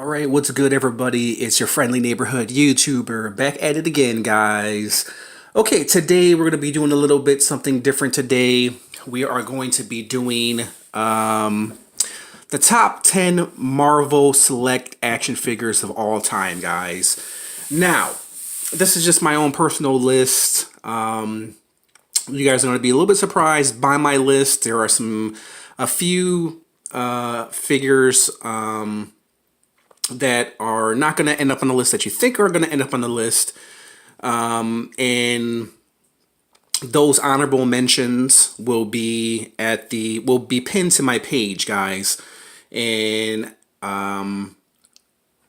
Alright, what's good everybody? It's your friendly neighborhood YouTuber back at it again, guys. Okay, today we're going to be doing a little bit something different today. We are going to be doing the top 10 Marvel Select action figures of all time, guys. Now, this is just my own personal list. You guys are going to be a little bit surprised by my list. There are a few figures that are not going to end up on the list that you think are going to end up on the list. And those honorable mentions will be pinned to my page, guys. And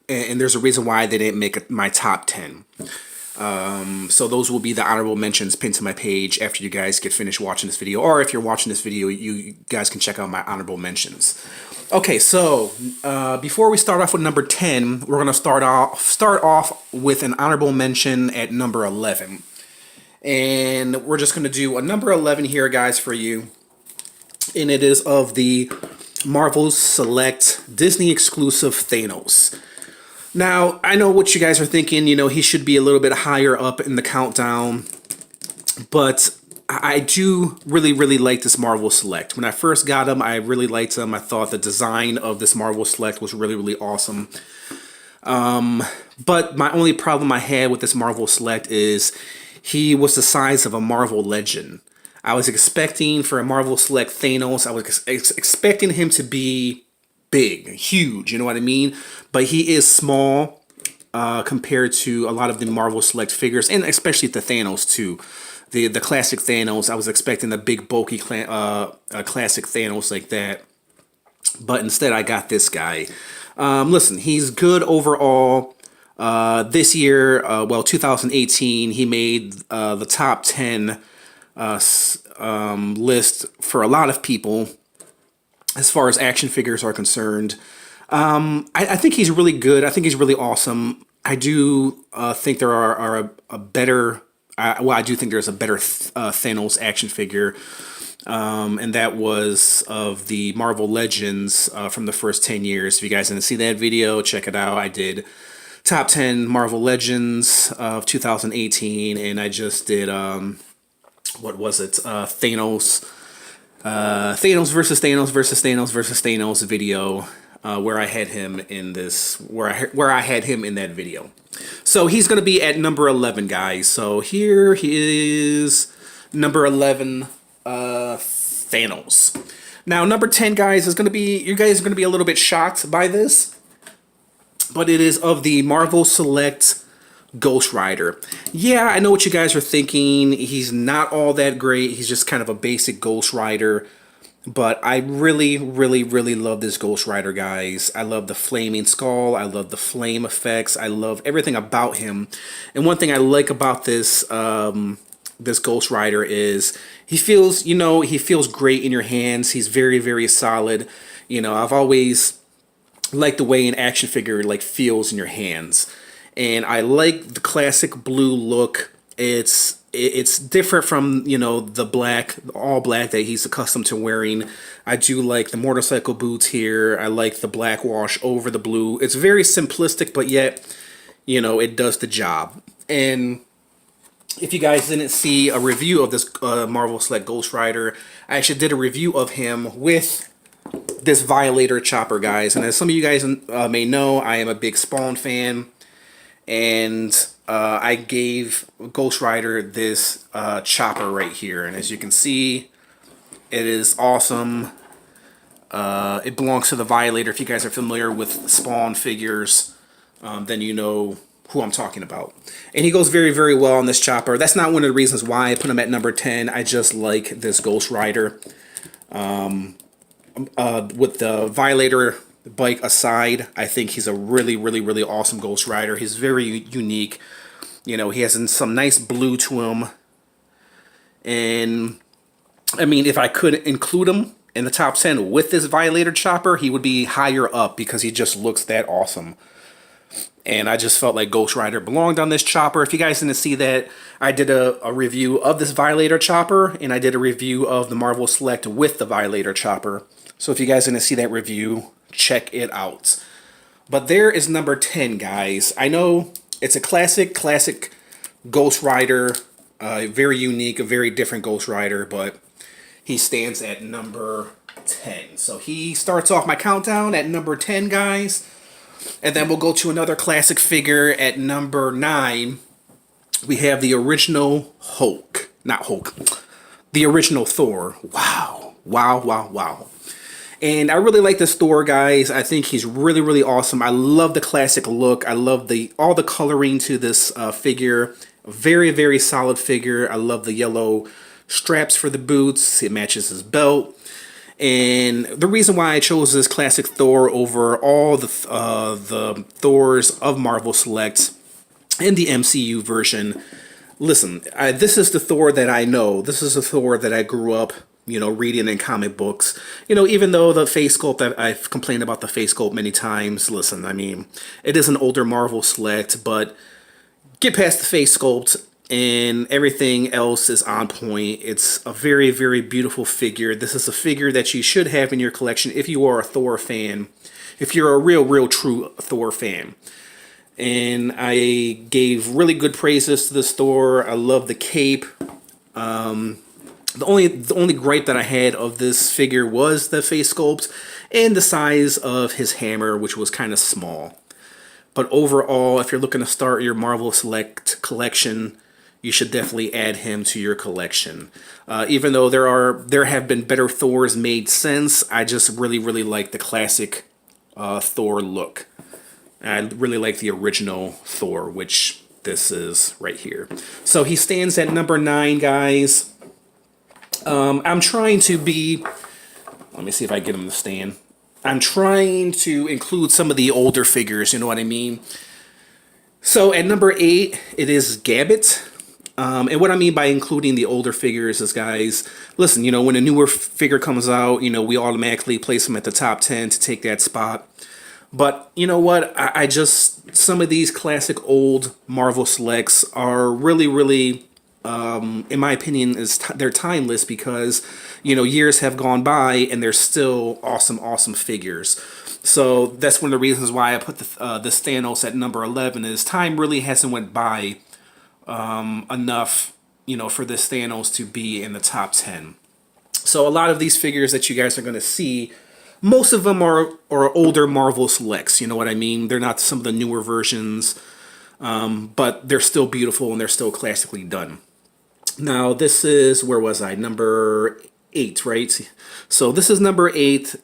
there's a reason why they didn't make my top 10. So those will be the honorable mentions pinned to my page after you guys get finished watching this video, or if you're watching this video, you guys can check out my honorable mentions. Okay, so before we start off with number 10, we're gonna start off with an honorable mention at number 11, and we're just gonna do a number 11 here, guys, for you, and it is of the Marvel Select Disney exclusive Thanos. Now, I know what you guys are thinking, you know, he should be a little bit higher up in the countdown, but I do really like this Marvel Select. When I first got him, I really liked him. I thought the design of this Marvel Select was really awesome. But my only problem I had with this Marvel Select is he was the size of a Marvel Legend. I was expecting for a Marvel Select Thanos, I was expecting him to be big, huge, you know what I mean? But he is small compared to a lot of the Marvel Select figures, and especially the Thanos too. The classic Thanos, I was expecting the big bulky classic Thanos like that, but instead I got this guy. Listen, he's good overall. This year, well, 2018, he made the top 10 list for a lot of people as far as action figures are concerned. I think he's really good. I think he's really awesome. I do think there are a better... I do think there's a better Thanos action figure, and that was of the Marvel Legends from the first 10 years. If you guys didn't see that video, check it out. I did top 10 Marvel Legends of 2018, and I just did, what was it? Thanos versus Thanos video, where I had him in this, where I had him in that video. So he's going to be at number 11, guys. So here he is, number 11, Thanos. Now, number 10, guys, is going to be, you guys are going to be a little bit shocked by this, but it is of the Marvel Select Ghost Rider. Yeah, I know what you guys are thinking. He's not all that great. He's just kind of a basic Ghost Rider. But I really love this Ghost Rider, guys. I love the flaming skull. I love the flame effects. I love everything about him. And one thing I like about this this Ghost Rider is he feels, you know, he feels great in your hands. He's very solid. You know, I've always liked the way an action figure like feels in your hands. And I like the classic blue look. It's different from, you know, the black, all black that he's accustomed to wearing. I do like the motorcycle boots here. I like the black wash over the blue. It's very simplistic, but yet, you know, it does the job. And if you guys didn't see a review of this Marvel Select Ghost Rider, I actually did a review of him with this Violator chopper, guys. And as some of you guys may know, I am a big Spawn fan. And I gave Ghost Rider this chopper right here, and as you can see, it is awesome. It belongs to the Violator. If you guys are familiar with Spawn figures, then you know who I'm talking about. And he goes very well on this chopper. That's not one of the reasons why I put him at number 10. I just like this Ghost Rider. With the Violator bike aside, I think he's a really awesome Ghost Rider. He's very unique. You know, he has some nice blue to him. And, I mean, if I could include him in the top 10 with this Violator chopper, he would be higher up because he just looks that awesome. And I just felt like Ghost Rider belonged on this chopper. If you guys didn't see that, I did a review of this Violator chopper, and I did a review of the Marvel Select with the Violator chopper. So if you guys didn't see that review, check it out. But there is number 10, guys. I know it's a classic Ghost Rider. Very unique, a very different Ghost Rider, but he stands at number 10. So he starts off my countdown at number 10, guys. And then we'll go to another classic figure at number 9. We have the original Hulk. Not Hulk. The original Thor. Wow. Wow, wow, wow. And I really like this Thor, guys. I think he's really, really awesome. I love the classic look. I love all the coloring to this figure. Very, very solid figure. I love the yellow straps for the boots. It matches his belt. And the reason why I chose this classic Thor over all the Thors of Marvel Select in the MCU version. Listen, this is the Thor that I know. This is the Thor that I grew up, reading in comic books. Even though the face sculpt, I've complained about the face sculpt many times. Listen, I mean, it is an older Marvel Select, but get past the face sculpt and everything else is on point. It's a very, very beautiful figure. This is a figure that you should have in your collection if you are a Thor fan, if you're a real, true Thor fan. And I gave really good praises to this Thor. I love the cape. The only gripe that I had of this figure was the face sculpt and the size of his hammer, which was kind of small. But overall, if you're looking to start your Marvel Select collection, you should definitely add him to your collection. Even though there have been better Thors made since, I just really, really like the classic Thor look. I really like the original Thor, which this is right here. So he stands at number 9, guys. I'm trying to be... Let me see if I get him to stand. I'm trying to include some of the older figures, you know what I mean? So at number 8, it is Gambit. And what I mean by including the older figures is, guys, listen, when a newer figure comes out, we automatically place them at the top 10 to take that spot. But you know what? I just, some of these classic old Marvel Selects are really, really, in my opinion, they're timeless because, years have gone by and they're still awesome figures. So that's one of the reasons why I put this Thanos at number 11 is time really hasn't went by enough, for this Thanos to be in the top 10. So a lot of these figures that you guys are going to see, most of them are older Marvel Selects, you know what I mean? They're not some of the newer versions, but they're still beautiful and they're still classically done. Now, this is, where was I? Number 8, right? So this is number 8.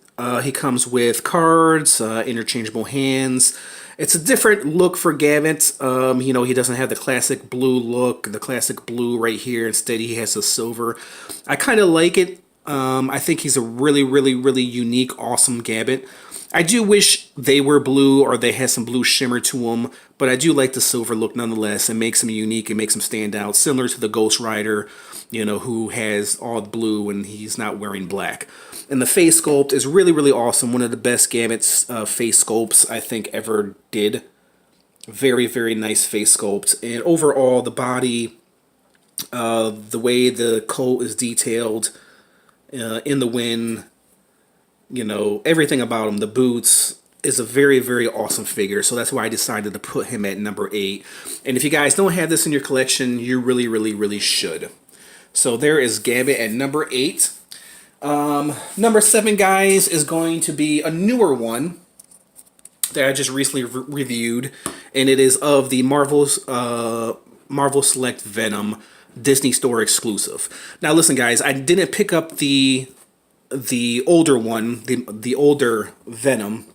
He comes with cards, interchangeable hands. It's a different look for Gambit. He doesn't have the classic blue look, the classic blue right here. Instead, he has a silver. I kind of like it. I think he's a really, really, really unique, awesome Gambit. I do wish they were blue or they had some blue shimmer to them, but I do like the silver look nonetheless. It makes him unique. It makes him stand out, similar to the Ghost Rider, who has all blue and he's not wearing black. And the face sculpt is really, really awesome. One of the best Gambit's face sculpts I think ever did. Very, very nice face sculpt. And overall, the body, the way the coat is detailed, in the wind, everything about him, the boots, is a very, very awesome figure. So that's why I decided to put him at number 8. And if you guys don't have this in your collection, you really, really, really should. So there is Gambit at number 8. Number 7, guys, is going to be a newer one that I just recently reviewed. And it is of the Marvel Select Venom Disney Store exclusive. Now listen, guys, I didn't pick up the older one, the older Venom,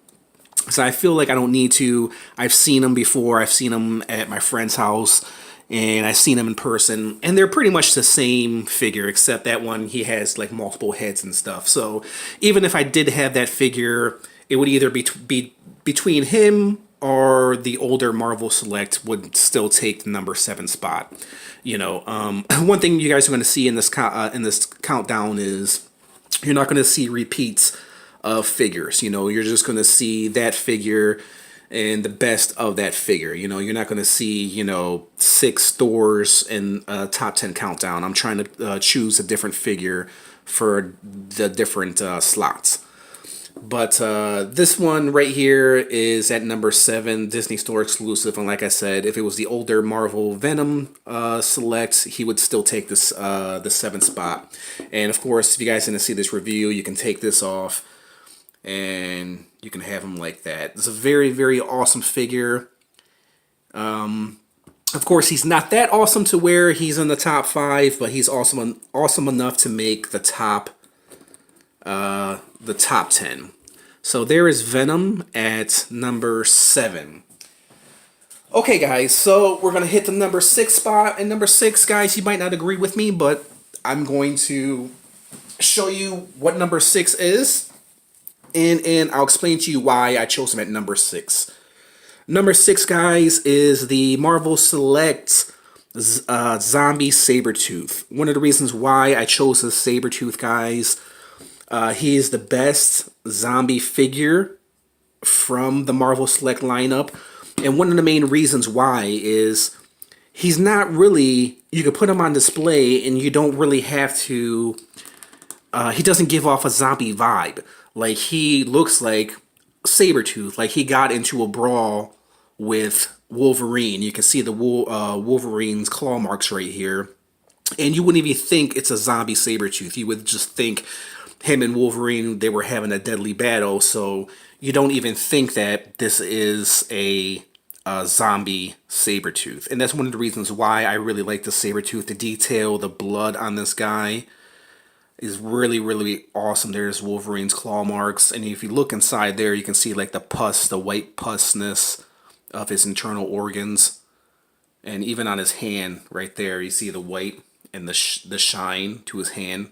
so I feel like I don't need to. I've seen them before. I've seen them at my friend's house and I've seen them in person, and they're pretty much the same figure, except that one, he has like multiple heads and stuff. So even if I did have that figure, it would either be between him or the older Marvel Select would still take the number 7 spot. One thing you guys are going to see in this countdown is you're not going to see repeats of figures. You're just going to see that figure and the best of that figure. You're not going to see 6 Thors in a top 10 countdown. I'm trying to choose a different figure for the different slots. But this one right here is at number 7, Disney Store exclusive. And like I said, if it was the older Marvel Venom select, he would still take this the 7th spot. And of course, if you guys didn't see this review, you can take this off and you can have him like that. It's a very, very awesome figure. Of course, he's not that awesome to where he's in the top 5, but he's awesome enough to make the top 10. So there is Venom at number 7. Okay, guys, so we're gonna hit the number 6 spot. And number 6, guys, you might not agree with me, but I'm going to show you what number 6 is, and I'll explain to you why I chose him at number 6. Number 6, guys, is the Marvel Select Zombie Sabretooth. One of the reasons why I chose this Sabretooth, guys, he is the best zombie figure from the Marvel Select lineup. And one of the main reasons why is he's not really, you could put him on display and you don't really have to, he doesn't give off a zombie vibe. Like, he looks like Sabretooth, like he got into a brawl with Wolverine. You can see the Wolverine's claw marks right here. And you wouldn't even think it's a zombie Sabretooth. You would just think him and Wolverine, they were having a deadly battle. So you don't even think that this is a zombie Sabretooth. And that's one of the reasons why I really like the Sabretooth. The detail, the blood on this guy is really, really awesome. There's Wolverine's claw marks. And if you look inside there, you can see like the pus, the white pusness of his internal organs. And even on his hand right there, you see the white and the shine to his hand.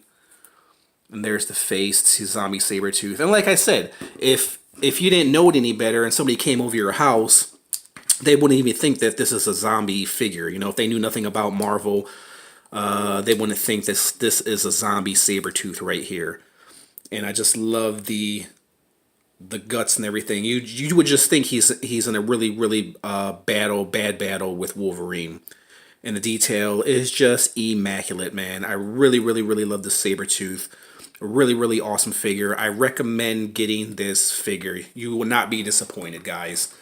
And there's the face, his zombie Sabretooth. And like I said, if you didn't know it any better and somebody came over your house, they wouldn't even think that this is a zombie figure. You know, if they knew nothing about Marvel, they wouldn't think this is a zombie Sabretooth right here. And I just love the guts and everything. You would just think he's in a really, really bad battle with Wolverine. And the detail is just immaculate, man. I really, really, really love the Sabretooth. A really, really awesome figure. I recommend getting this figure. You will not be disappointed, guys.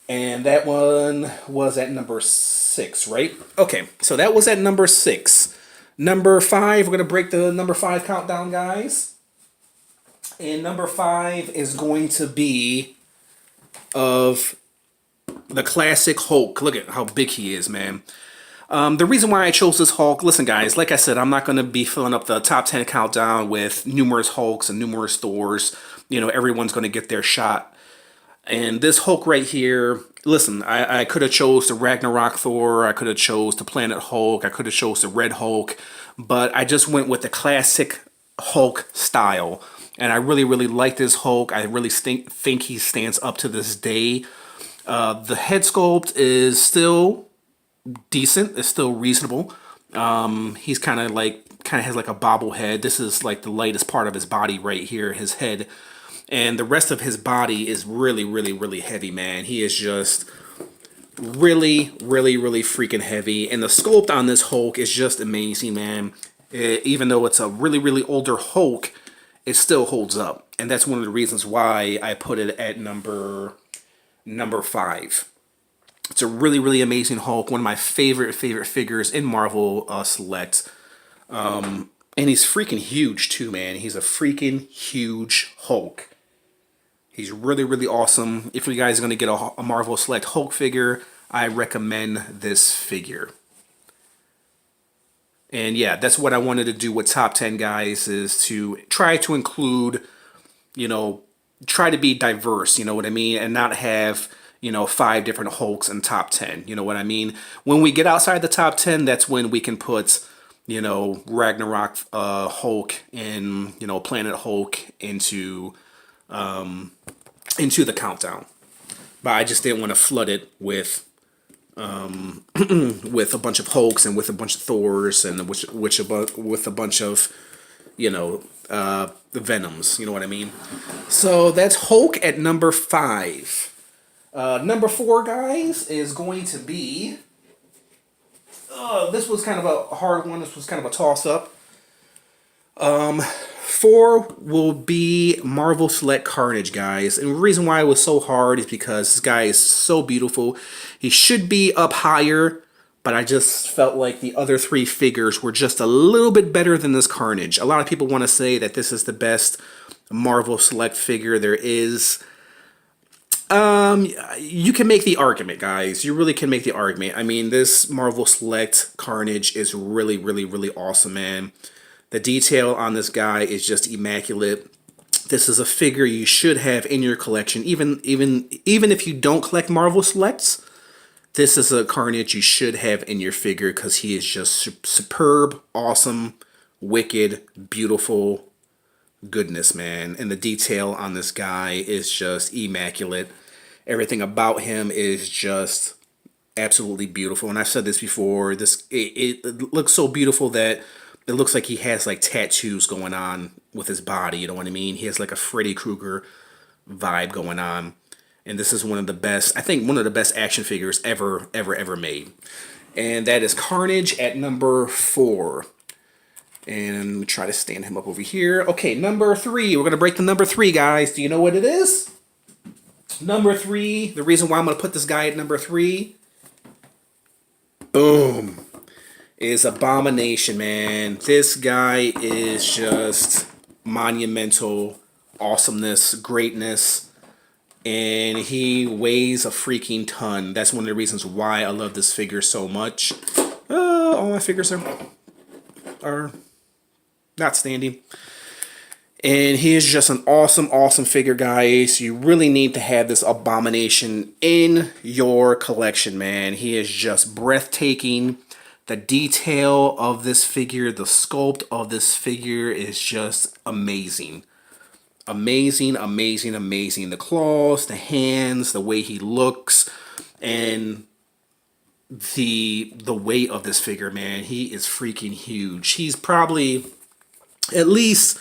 And that one was at number 6, right? Okay, so that was at number 6. Number 5, we're going to break the number 5 countdown, guys. And number 5 is going to be of the classic Hulk. Look at how big he is, man. The reason why I chose this Hulk, listen guys, like I said, I'm not going to be filling up the top 10 countdown with numerous Hulks and numerous Thors. You know, everyone's going to get their shot. And this Hulk right here, listen, I could have chose the Ragnarok Thor, I could have chose the Planet Hulk, I could have chose the Red Hulk, but I just went with the classic Hulk style. And I really, really like this Hulk. I really think he stands up to this day. The head sculpt is still decent. It's still reasonable. He's kind of has like a bobblehead. This is like the lightest part of his body right here, his head. And the rest of his body is really, really, really heavy, man. He is just really, really, really freaking heavy. And the sculpt on this Hulk is just amazing, man. Even though it's a really, really older Hulk, it still holds up. And that's one of the reasons why I put it at number 5. It's a really, really amazing Hulk. One of my favorite figures in Marvel Select. And he's freaking huge too, man. He's a freaking huge Hulk. He's really, really awesome. If you guys are going to get a Marvel Select Hulk figure, I recommend this figure. And yeah, that's what I wanted to do with top 10, guys, is to try to include, you know, try to be diverse, you know what I mean? And not have, you know, 5 different Hulks in top 10, you know what I mean? When we get outside the top 10, that's when we can put, you know, Ragnarok Hulk and, you know, Planet Hulk into the countdown. But I just didn't want to flood it with with a bunch of Hulks and with a bunch of Thors and with a bunch of, you know, the Venoms, you know what I mean? So that's Hulk at number 5. Number 4, guys, is going to be, this was kind of a hard one. This was kind of a toss-up. For 4 will be Marvel Select Carnage, guys. And the reason why it was so hard is because this guy is so beautiful. He should be up higher, but I just felt like the other 3 figures were just a little bit better than this Carnage. A lot of people want to say that this is the best Marvel Select figure there is. You can make the argument, guys. You really can make the argument. I mean, this Marvel Select Carnage is really, really, really awesome, man. The detail on this guy is just immaculate. This is a figure you should have in your collection, even if you don't collect Marvel Selects. This is a Carnage you should have in your figure because he is just superb, awesome, wicked, beautiful goodness, man. And the detail on this guy is just immaculate. Everything about him is just absolutely beautiful. And I've said this before, it looks so beautiful that it looks like he has like tattoos going on with his body, you know what I mean? He has like a Freddy Krueger vibe going on. And this is one of the best, I think one of the best action figures ever made. And that is Carnage at number 4. And we try to stand him up over here. Okay, number 3. We're going to break the number 3, guys. Do you know what it is? Number 3. The reason why I'm going to put this guy at number 3. Boom. Is Abomination, man. This guy is just monumental awesomeness, greatness. And he weighs a freaking ton. That's one of the reasons why I love this figure so much. All my figures are not standing. And he is just an awesome figure, guys. You really need to have this Abomination in your collection, man. He is just breathtaking. The detail of this figure, the sculpt of this figure is just amazing. Amazing. The claws, the hands, the way he looks, and the weight of this figure, man. He is freaking huge. He's probably at least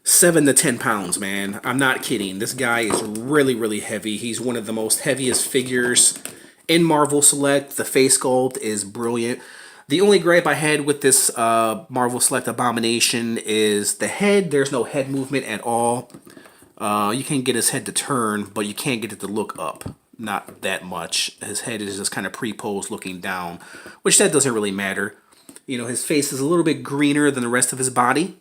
7 to 10 pounds, man. I'm not kidding. This guy is really heavy. He's one of the most heaviest figures in Marvel Select. The face sculpt is brilliant. The only gripe I had with this Marvel Select Abomination is the head. There's no head movement at all. You can get his head to turn, but you can't get it to look up. Not that much. His head is just kind of pre-posed looking down, which that doesn't really matter. You know, his face is a little bit greener than the rest of his body.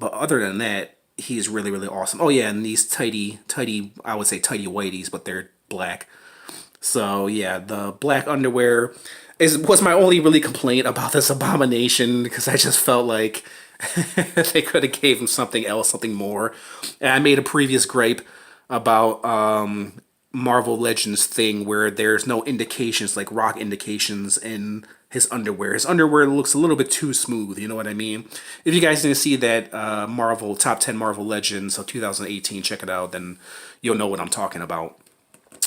But other than that, he's really awesome. Oh yeah, and these tidy, I would say tidy whities, but they're black. So yeah, the black underwear was my only really complaint about this Abomination, because I just felt like they could have gave him something else, something more. And I made a previous gripe about Marvel Legends thing where there's no indications, like rock indications in his underwear. His underwear looks a little bit too smooth, you know what I mean? If you guys didn't see that Marvel Top 10 Marvel Legends of 2018, check it out, then you'll know what I'm talking about.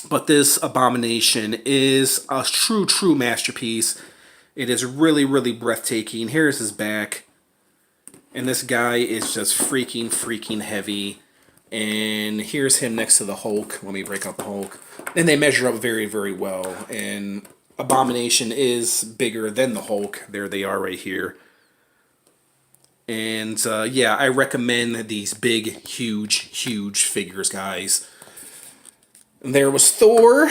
But this Abomination is a true masterpiece. It is really breathtaking. Here's his back. And this guy is just freaking heavy. And here's him next to the Hulk. Let me break out the Hulk. And they measure up very well. And Abomination is bigger than the Hulk. There they are right here. And yeah, I recommend these big, huge figures, guys. There was Thor.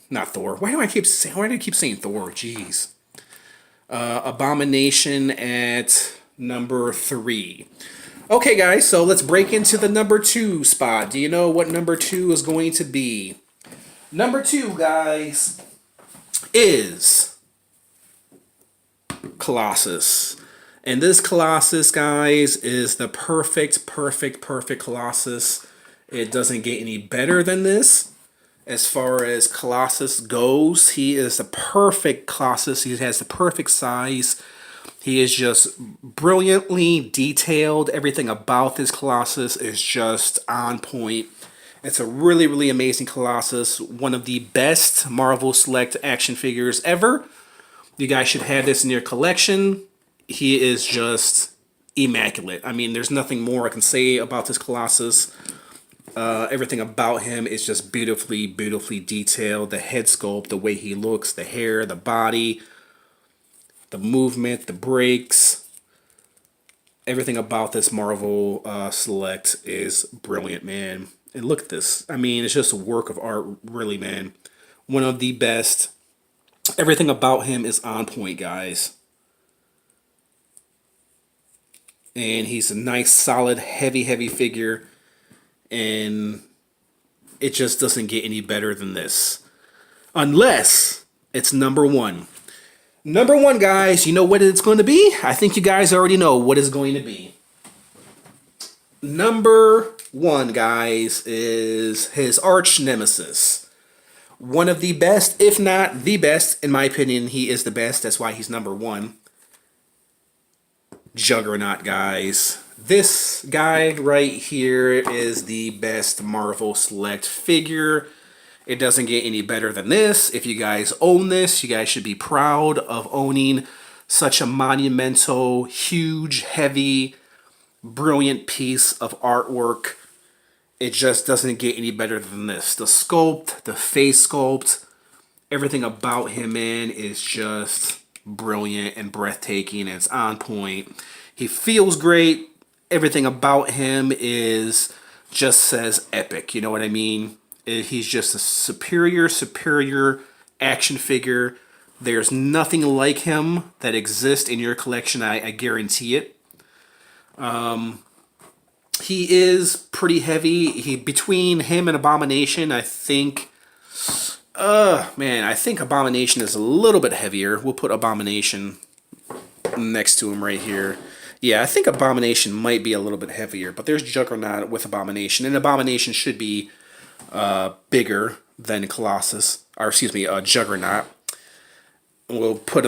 Not Thor. Why do I keep saying Thor? Jeez. Abomination at number 3. Okay, guys, so let's break into the number 2 spot. Do you know what number 2 is going to be? Number 2, guys, is Colossus. And this Colossus, guys, is the perfect Colossus. It doesn't get any better than this. As far as Colossus goes, he is the perfect Colossus. He has the perfect size. He is just brilliantly detailed. Everything about this Colossus is just on point. It's a really amazing Colossus. One of the best Marvel Select action figures ever. You guys should have this in your collection. He is just immaculate. I mean, there's nothing more I can say about this Colossus. Everything about him is just beautifully detailed. The head sculpt, the way he looks, the hair, the body, the movement, the breaks. Everything about this Marvel Select is brilliant, man. And look at this. I mean, it's just a work of art, really, man. One of the best. Everything about him is on point, guys. And he's a nice, solid, heavy figure. And it just doesn't get any better than this. Unless it's number one. Number one, guys, you know what it's going to be? I think you guys already know what it's going to be. Number one, guys, is his arch nemesis. One of the best, if not the best, in my opinion, he is the best. That's why he's number one. Juggernaut, guys. This guy right here is the best Marvel Select figure. It doesn't get any better than this. If you guys own this, you guys should be proud of owning such a monumental, huge, heavy, brilliant piece of artwork. It just doesn't get any better than this. The sculpt, the face sculpt, everything about him, man, is just brilliant and breathtaking. And it's on point. He feels great. Everything about him is just says epic. You know what I mean? He's just a superior action figure. There's nothing like him that exists in your collection. I guarantee it. He is pretty heavy. Between him and Abomination, I think... I think Abomination is a little bit heavier. We'll put Abomination next to him right here. Yeah, I think Abomination might be a little bit heavier, but there's Juggernaut with Abomination, and Abomination should be bigger than Colossus, or excuse me, Juggernaut. We'll put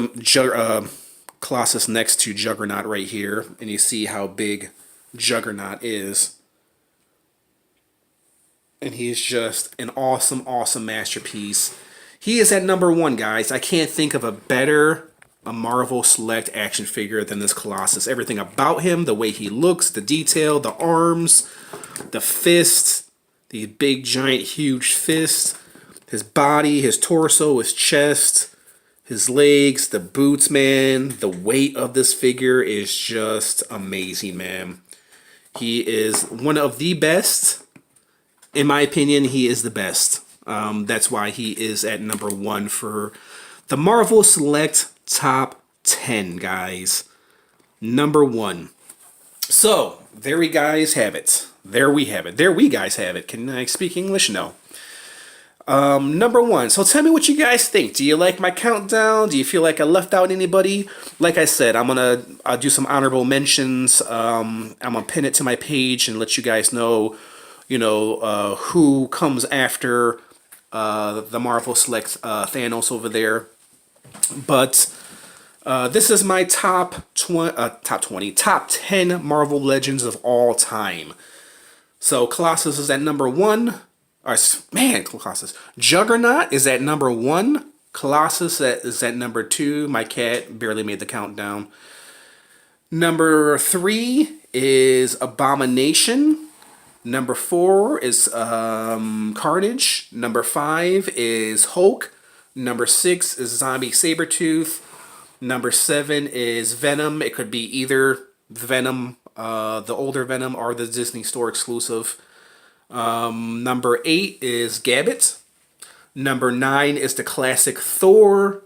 Colossus next to Juggernaut right here, and you see how big Juggernaut is. And he's just an awesome masterpiece. He is at number one, guys. I can't think of a Marvel Select action figure than this Colossus. Everything about him, the way he looks, the detail, the arms, the fist, the big, giant, huge fist, his body, his torso, his chest, his legs, the boots, man. The weight of this figure is just amazing, man. He is one of the best. In my opinion, he is the best. That's why he is at number one for the Marvel Select Top 10, guys. Number one. So, there we guys have it. There we guys have it. Can I speak English? No. Number one. So tell me what you guys think. Do you like my countdown? Do you feel like I left out anybody? Like I said, I'll do some honorable mentions. I'm gonna pin it to my page and let you guys know, who comes after the Marvel Select Thanos over there. But this is my top 10 Marvel Legends of all time. So Colossus is at number one. Colossus. Juggernaut is at number one. Colossus is at number two. My cat barely made the countdown. Number three is Abomination. Number four is Carnage. Number five is Hulk. Number six is Zombie Sabretooth. Number seven is Venom. It could be either Venom, the older Venom, or the Disney Store exclusive. Number 8 is Gambit. Number 9 is the classic Thor.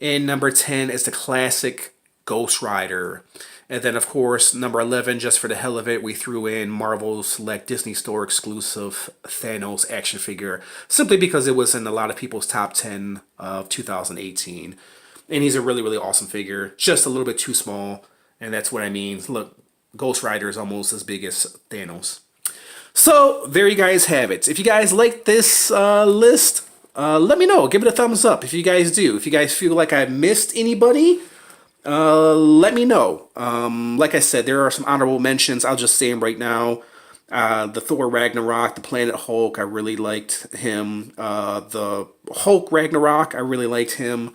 And number 10 is the classic Ghost Rider. And then, of course, number 11, just for the hell of it, we threw in Marvel Select Disney Store exclusive Thanos action figure. Simply because it was in a lot of people's top 10 of 2018. And he's a really awesome figure. Just a little bit too small. And that's what I mean. Look, Ghost Rider is almost as big as Thanos. So, there you guys have it. If you guys like this list, let me know. Give it a thumbs up if you guys do. If you guys feel like I missed anybody, let me know. Like I said, there are some honorable mentions. I'll just say them right now. The Thor Ragnarok, the Planet Hulk, I really liked him. The Hulk Ragnarok, I really liked him.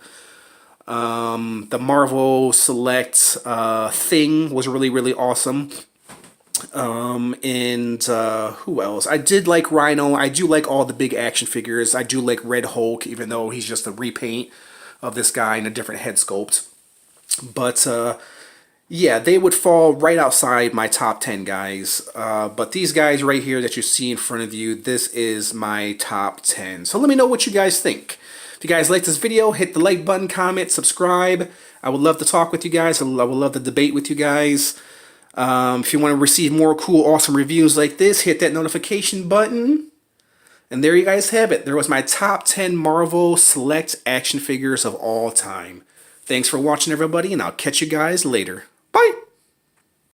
The Marvel Select Thing was really awesome. Who else? I did like Rhino. I do like all the big action figures. I do like Red Hulk, even though he's just a repaint of this guy in a different head sculpt. But Yeah, they would fall right outside my top 10 guys. But these guys right here that you see in front of you, this is my top 10. So let me know what you guys think. If you guys like this video, hit the like button, comment, subscribe. I would love to talk with you guys. I would love to debate with you guys. If you want to receive more cool, awesome reviews like this, hit that notification button. And there you guys have it. There was my top 10 Marvel Select action figures of all time. Thanks for watching, everybody, and I'll catch you guys later.